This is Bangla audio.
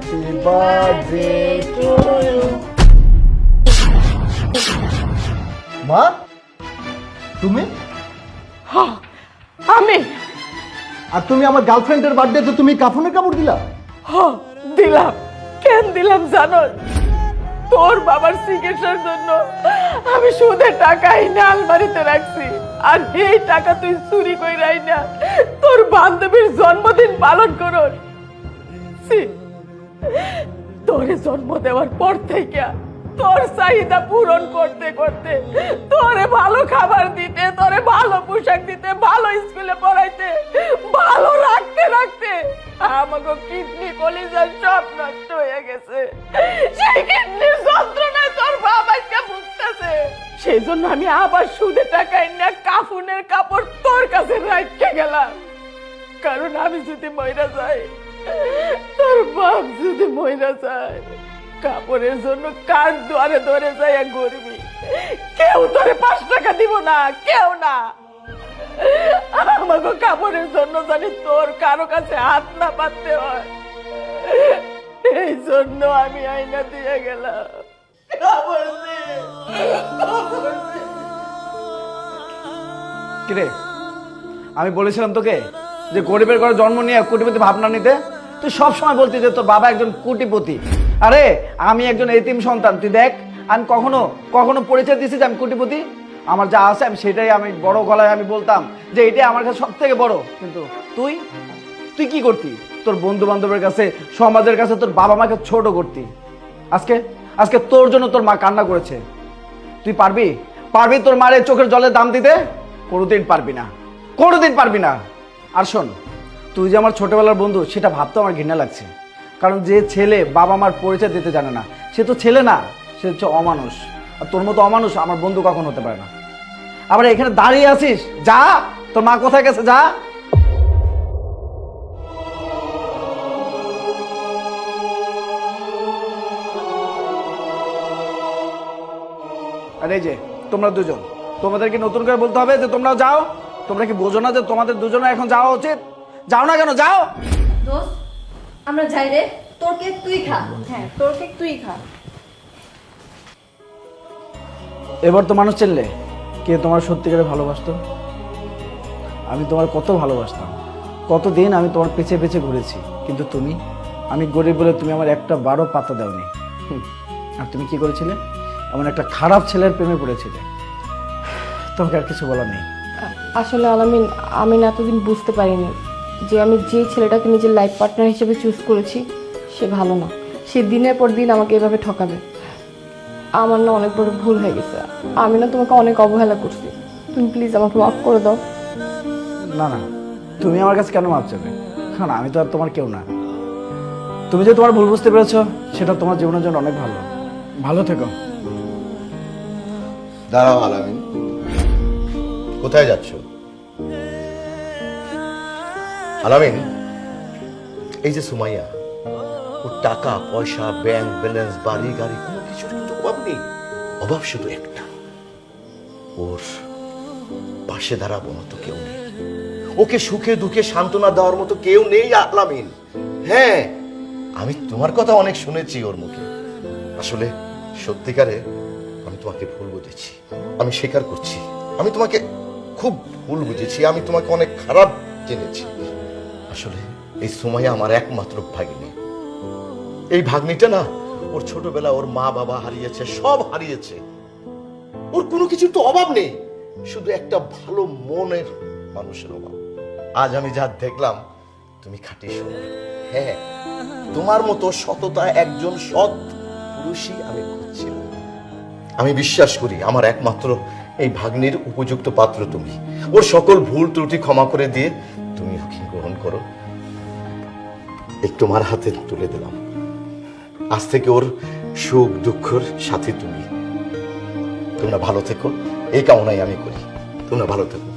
Happy birthday to you. মা, তুমি? হ্যাঁ, আমি আর তুমি আমার গার্লফ্রেন্ডের বার্থডেতে তুমি কাফনের কাপড় দিলা? দিলাম। কেন দিলাম জানো? তোর বাবার চিকিৎসার জন্য আমি সুদের টাকা এনে আলমারিতে রাখছি, আর এই টাকা তুই চুরি কইরাই না তোর বান্ধবীর জন্মদিন পালন করস। ছি, তোরে জন্ম দেওয়ার পর থেকে তোর চাহিদা পূরণ করতে করতে, তোরে ভালো খাবার দিতে, তোরে ভালো পোশাক দিতে, ভালো স্কুলে পড়াইতে, ভালো রাখতে রাখতে আমাকে কিডনি কলিজার সব নষ্ট হয়ে গেছে। সেই কিডনির যন্ত্রণায় তোর বাবাকে ভুগতেছে। সেই জন্য আমি আবার সুদে টাকা এনে কাফনের কাপড় তোর কাছে রাখতে গেলাম, কারণ আমি যদি মইরা যাই, তোর বাপ যদি মইরা যায়, কাপড়ের জন্য কার দুয়ারে ধরে যায় এক গরিবি, কেউ তোরে 5 টাকা দিব না, কেউ না। আমাকে কাপড়ের জন্য জানি তোর কারো কাছে হাত না পাততে হয়, এই জন্য আমি আইনা দিয়ে গেলাম। কাপড় দে, কাপড় দে। কিরে, আমি বলেছিলাম তোকে যে গরিবের ঘরে জন্ম নিয়ে কোটিপতি ভাবনা নিতে? তুই সবসময় বলতি যে তোর বাবা একজন কোটিপতি। আরে আমি একজন এতিম সন্তান, তুই দেখ আমি কখনো কখনো পরিচয় দিছি যে আমি কোটিপতি? আমার যা আছে আমি সেটাই আমি বড় গলায় আমি বলতাম যে এটাই আমার কাছে সব থেকে বড়। কিন্তু তুই তুই কি করতি? তোর বন্ধু বান্ধবের কাছে, সমাজের কাছে তোর বাবা মাকে ছোট করতি। আজকে আজকে তোর জন্য তোর মা কান্না করেছে। তুই পারবি পারবি তোর মায়ের চোখের জলের দাম দিতে? কোনোদিন পারবি না, কোনোদিন পারবি না। আর শোন, তুই যে আমার ছোটবেলার বন্ধু সেটা ভাবতে আমার ঘৃণা লাগছে, কারণ যে ছেলে বাবা মার পরিচয় দিতে জানে না সে তো ছেলে না, সে হচ্ছে অমানুষ। আর তোর মতো অমানুষ আমার বন্ধু কখন হতে পারে না। আবার এখানে দাঁড়িয়ে আছিস, যা, তোর মা কোথায় গেছে, যা। আর এই যে তোমরা দুজন, তোমাদেরকে নতুন করে বলতে হবে যে তোমরাও যাও? তোমরা কি বোঝো না যে তোমাদের দুজনে এখন যাওয়া উচিত? যাও না কেন, যাও। দোস্ত, আমরা যাই রে। তোর কেক তুই খা। হ্যাঁ, তোর কেক তুই খা। এবার তো মানুষ চিনলে কে তোমার সত্যিকারে ভালোবাসতো। আমি তোমার কত ভালোবাসতাম, কতদিন আমি তোমার পেছে পেছে ঘুরেছি, কিন্তু তুমি, আমি গরিব বলে তুমি আমার একটা বারো পাতা দাওনি। আর তুমি কি করেছিলে? এমন একটা খারাপ ছেলের প্রেমে পড়েছিলে। তোমাকে আর কিছু বলার নেই। আসলে আলামিন, আমি না এতদিন বুঝতে পারিনি যে আমি যে ছেলেটাকে নিজের লাইফ পার্টনার হিসেবে চুজ করেছি সে ভালো না। সে দিনের পর দিন আমাকে এভাবে ঠকাবে। আমার না অনেক বড় ভুল হয়ে গেছে। আমি না তোমাকে অনেক অবহেলা করছি। তুমি প্লিজ আমাকে মাফ করে দাও। না না, তুমি আমার কাছে কেন মাপ চাবে? কারণ আমি তো আর তোমার কেউ না। তুমি যে তোমার ভুল বুঝতে পেরেছো সেটা তোমার জীবনের জন্য অনেক ভালো। ভালো থেকো। দাঁড়াও আলামিন, কোথায় যাচ্ছ? আলামিন, এই যে সুমাইয়া, ওর টাকা পয়সা, ব্যাংক ব্যালেন্স, বাড়ি গাড়ি, কোনো কিছুর কিন্তু অভাব নেই। অভাব শুধু একটা, ওর পাশে দাঁড়াবো মতো কেউ নেই, ওকে সুখে দুঃখে সান্ত্বনা দেওয়ার মতো কেউ নেই আলামিন। হ্যাঁ, আমি তোমার কথা অনেক শুনেছি ওর মুখে। আসলে সত্যিকারে আমি তোমাকে ভুল বুঝেছি, আমি স্বীকার করছি। আমি তোমাকে খুব ভুল বুঝেছি, আমি তোমাকে অনেক খারাপ জেনেছি। আসলে এই সুমাইয়া আমার একমাত্র ভাগ্নি। এই ভাগ্নিটা না, ওর ছোটবেলা ওর মা বাবা হারিয়েছে, সব হারিয়েছে। ওর কোনো কিছুর তো অভাব নেই, শুধু একটা ভালো মনের মানুষের অভাব। আজ আমি যা দেখলাম, তুমি খাঁটি সোনা। হ্যাঁ, তোমার মতো সততা একজন সৎ পুরুষই আমি খুঁজছিলাম। আমি বিশ্বাস করি আমার একমাত্র এই ভাগ্নির উপযুক্ত পাত্র তুমি। ওর সকল ভুল ত্রুটি ক্ষমা করে দিয়ে তুমি ওকে গ্রহণ করো। এই তোমার হাতে তুলে দিলাম। আজ থেকে ওর সুখ দুঃখের সাথে তুমি। তোমরা ভালো থেকো, এই কামনাই আমি করি। তোমরা ভালো থেকো।